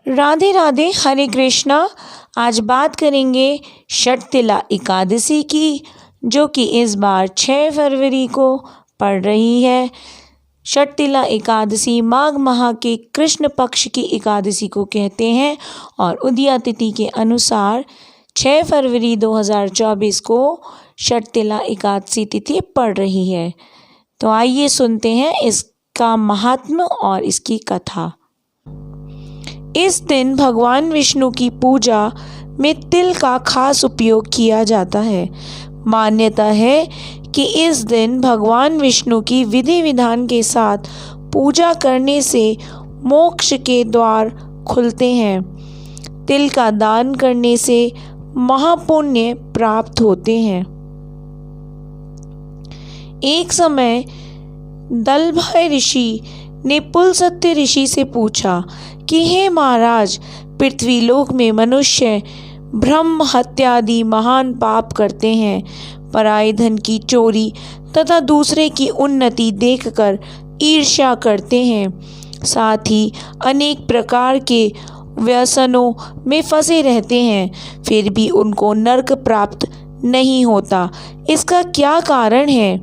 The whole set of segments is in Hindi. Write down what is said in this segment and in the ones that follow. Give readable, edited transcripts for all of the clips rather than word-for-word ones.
राधे राधे, हरे कृष्णा। आज बात करेंगे षटतिला एकादशी की, जो कि इस बार 6 फरवरी को पड़ रही है। षटतिला एकादशी माघ माह के कृष्ण पक्ष की एकादशी को कहते हैं और उदया तिथि के अनुसार 6 फरवरी 2024 को षटतिला एकादशी तिथि पड़ रही है। तो आइए सुनते हैं इसका महात्म्य और इसकी कथा। इस दिन भगवान विष्णु की पूजा में तिल का खास उपयोग किया जाता है। मान्यता है कि इस दिन भगवान विष्णु की विधि विधान के साथ पूजा करने से मोक्ष के द्वार खुलते हैं। तिल का दान करने से महापुण्य प्राप्त होते हैं। एक समय दलभय ऋषि ने पुलस्त्य ऋषि से पूछा कि हे महाराज, पृथ्वीलोक में मनुष्य ब्रह्म हत्या आदि महान पाप करते हैं। पराये धन की चोरी तथा दूसरे की उन्नति देखकर ईर्ष्या करते हैं। साथ ही अनेक प्रकार के व्यसनों में फंसे रहते हैं, फिर भी उनको नरक प्राप्त नहीं होता। इसका क्या कारण है?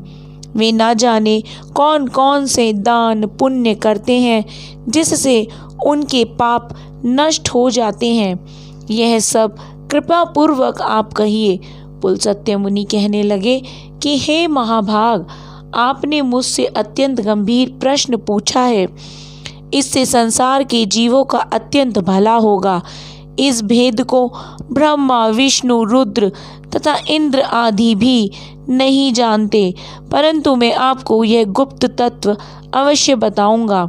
वे ना जाने कौन कौन से दान पुण्य करते हैं जिससे उनके पाप नष्ट हो जाते हैं। यह सब कृपा पूर्वक आप कहिए। पुलस्त्य मुनि कहने लगे कि हे महाभाग, आपने मुझसे अत्यंत गंभीर प्रश्न पूछा है। इससे संसार के जीवों का अत्यंत भला होगा। इस भेद को ब्रह्मा, विष्णु, रुद्र तथा इंद्र आदि भी नहीं जानते, परंतु मैं आपको यह गुप्त तत्व अवश्य बताऊंगा।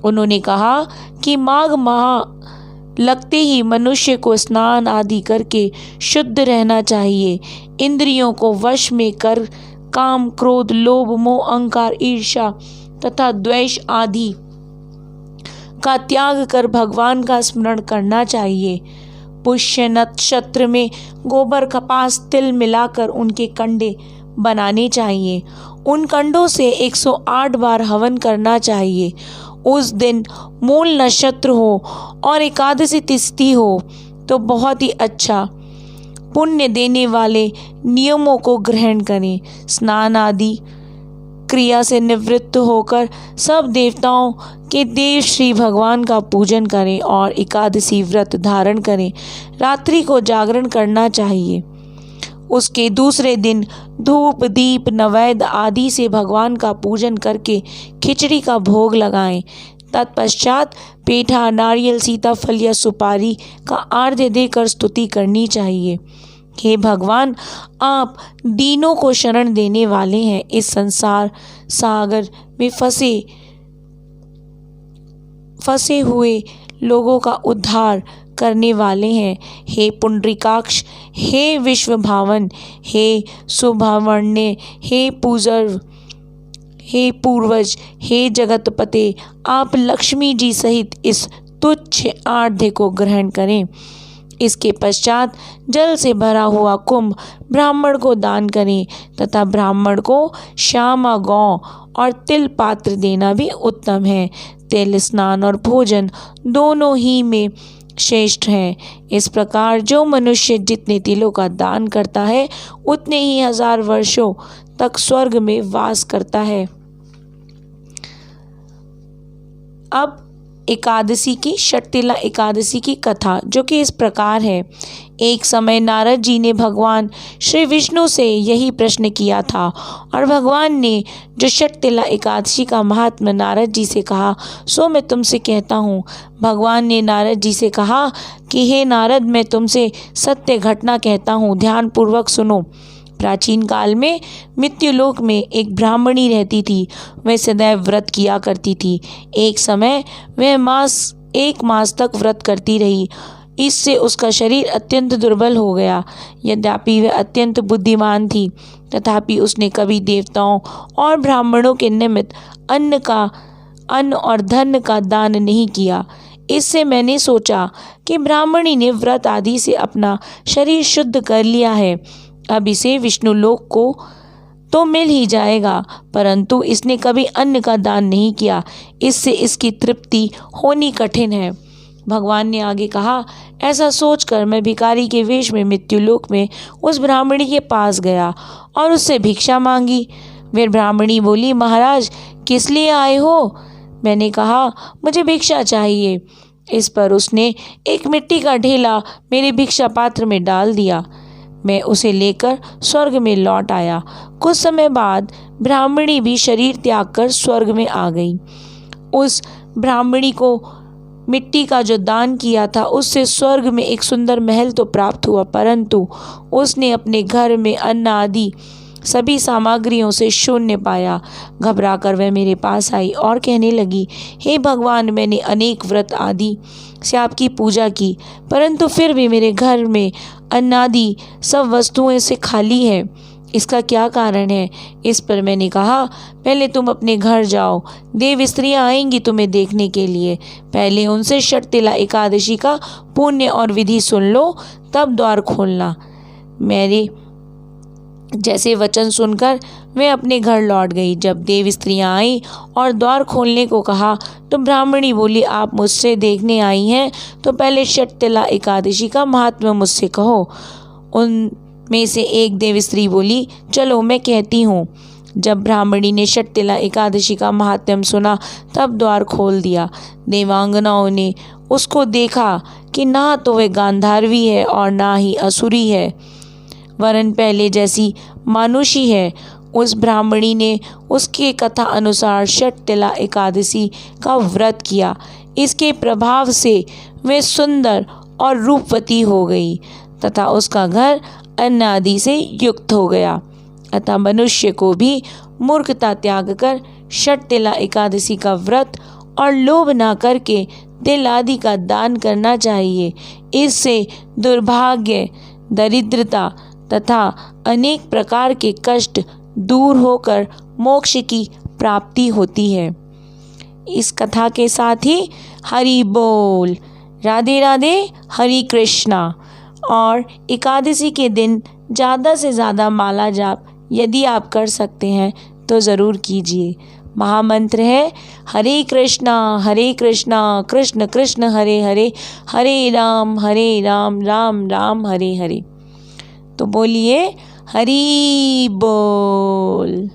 उन्होंने कहा कि माघ माह लगते ही मनुष्य को स्नान आदि करके शुद्ध रहना चाहिए। इंद्रियों को वश में कर काम, क्रोध, लोभ, मोह, अहंकार, ईर्ष्या तथा द्वेष आदि का त्याग कर भगवान का स्मरण करना चाहिए। पुष्य नक्षत्र में गोबर, कपास, तिल मिलाकर उनके कंडे बनाने चाहिए। उन कंडों से 108 बार हवन करना चाहिए। उस दिन मूल नक्षत्र हो और एकादशी तिथि हो तो बहुत ही अच्छा पुण्य देने वाले नियमों को ग्रहण करें। स्नान आदि क्रिया से निवृत्त होकर सब देवताओं के देव श्री भगवान का पूजन करें और एकादशी व्रत धारण करें। रात्रि को जागरण करना चाहिए। उसके दूसरे दिन धूप, दीप, नैवेद्य आदि से भगवान का पूजन करके खिचड़ी का भोग लगाएं। तत्पश्चात पेठा, नारियल, सीताफल या सुपारी का आर्घ्य देकर स्तुति करनी चाहिए। हे भगवान, आप दीनों को शरण देने वाले हैं। इस संसार सागर में फंसे हुए लोगों का उद्धार करने वाले हैं। हे पुंडरीकाक्ष, हे विश्वभावन, हे सुब्रह्मण्य, हे पूर्वज, हे जगतपते, आप लक्ष्मी जी सहित इस तुच्छ आर्घ्य को ग्रहण करें। इसके पश्चात जल से भरा हुआ कुंभ ब्राह्मण को दान करें तथा ब्राह्मण को श्यामा गौ और तिल पात्र देना भी उत्तम है। तिल स्नान और भोजन दोनों ही में श्रेष्ठ है। इस प्रकार जो मनुष्य जितने तिलों का दान करता है उतने ही 1000 वर्षों तक स्वर्ग में वास करता है। अब एकादशी की, षटतिला एकादशी की कथा, जो कि इस प्रकार है। एक समय नारद जी ने भगवान श्री विष्णु से यही प्रश्न किया था और भगवान ने जो षटतिला एकादशी का महात्म्य नारद जी से कहा सो मैं तुमसे कहता हूँ। भगवान ने नारद जी से कहा कि हे नारद, मैं तुमसे सत्य घटना कहता हूँ, ध्यान पूर्वक सुनो। प्राचीन काल में मृत्युलोक में एक ब्राह्मणी रहती थी। वह सदैव व्रत किया करती थी। एक समय वह 1 मास तक व्रत करती रही। इससे उसका शरीर अत्यंत दुर्बल हो गया। यद्यपि वह अत्यंत बुद्धिमान थी, तथापि उसने कभी देवताओं और ब्राह्मणों के निमित्त अन्न और धन का दान नहीं किया। इससे मैंने सोचा कि ब्राह्मणी ने व्रत आदि से अपना शरीर शुद्ध कर लिया है, अब इसे विष्णु लोक को तो मिल ही जाएगा, परंतु इसने कभी अन्न का दान नहीं किया। इससे इसकी तृप्ति होनी कठिन है। भगवान ने आगे कहा, ऐसा सोचकर मैं भिखारी के वेश में मृत्युलोक में उस ब्राह्मणी के पास गया और उससे भिक्षा मांगी। फिर ब्राह्मणी बोली, महाराज किस लिए आए हो? मैंने कहा, मुझे भिक्षा चाहिए। इस पर उसने एक मिट्टी का ढेला मेरे भिक्षा पात्र में डाल दिया। मैं उसे लेकर स्वर्ग में लौट आया। कुछ समय बाद ब्राह्मणी भी शरीर त्याग कर स्वर्ग में आ गई। उस ब्राह्मणी को मिट्टी का जो दान किया था उससे स्वर्ग में एक सुंदर महल तो प्राप्त हुआ, परंतु उसने अपने घर में अन्न आदि सभी सामग्रियों से शून्य पाया। घबराकर वह मेरे पास आई और कहने लगी, हे भगवान, मैंने अनेक व्रत आदि से आपकी पूजा की, परंतु फिर भी मेरे घर में अन्न आदि सब वस्तुएं से खाली है। इसका क्या कारण है? इस पर मैंने कहा, पहले तुम अपने घर जाओ, देव स्त्रियां आएंगी तुम्हें देखने के लिए। पहले उनसे षटतिला एकादशी का पुण्य और विधि सुन लो, तब द्वार खोलना। मेरे जैसे वचन सुनकर मैं अपने घर लौट गई। जब देव स्त्रियां आई और द्वार खोलने को कहा तो ब्राह्मणी बोली, आप मुझसे देखने आई हैं तो पहले षटतिला एकादशी का महात्म्य मुझसे कहो। उन में से एक देव स्त्री बोली, चलो मैं कहती हूँ। जब ब्राह्मणी ने षटतिला एकादशी का महात्म्य सुना तब द्वार खोल दिया। देवांगनाओं ने उसको देखा कि ना तो वह गांधारवी है और ना ही असुरी है, वरन पहले जैसी मानुषी है। उस ब्राह्मणी ने उसके कथा अनुसार षटतिला एकादशी का व्रत किया। इसके प्रभाव से वह सुंदर और रूपवती हो गई तथा उसका घर अन्न आदि से युक्त हो गया। अतः मनुष्य को भी मूर्खता त्याग कर षटतिला एकादशी का व्रत और लोभ ना करके तिल आदि का दान करना चाहिए। इससे दुर्भाग्य, दरिद्रता तथा अनेक प्रकार के कष्ट दूर होकर मोक्ष की प्राप्ति होती है। इस कथा के साथ ही हरि बोल, राधे राधे, हरि कृष्णा। और एकादशी के दिन ज़्यादा से ज़्यादा माला जाप यदि आप कर सकते हैं तो ज़रूर कीजिए। महामंत्र है हरे कृष्णा कृष्ण कृष्ण हरे हरे, हरे राम राम राम हरे हरे। तो बोलिए हरि बोल।